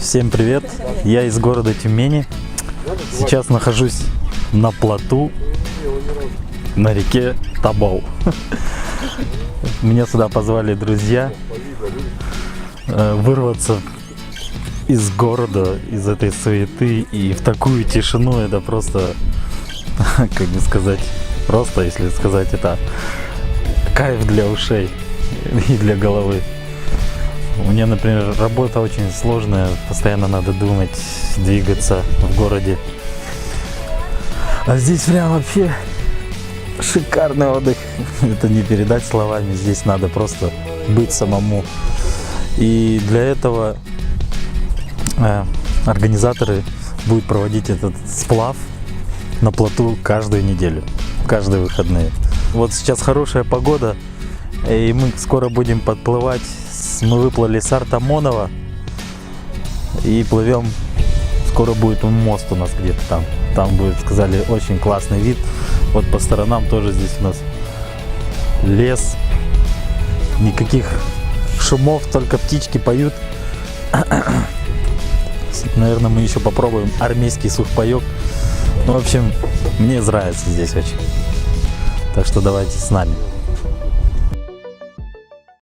Всем привет! Я из города Тюмени. Сейчас нахожусь на плоту на реке Тобол. Меня сюда позвали друзья вырваться из города, из этой суеты и в такую тишину. Это просто, как бы сказать, просто, если сказать, это кайф для ушей и для головы. У меня, например, работа очень сложная, постоянно надо думать, двигаться в городе. А здесь прям вообще шикарный отдых. Это не передать словами, здесь надо просто быть самому. И для этого организаторы будут проводить этот сплав на плоту каждую неделю, каждые выходные. Вот сейчас хорошая погода, и мы скоро будем подплывать. Мы выплыли с Артамонова и плывем. Скоро будет мост у нас где-то там. Там будет, сказали, очень классный вид. Вот по сторонам тоже здесь у нас лес. Никаких шумов, только птички поют. Наверное, мы еще попробуем армейский сухпайок. Ну, в общем, мне нравится здесь очень. Так что давайте с нами.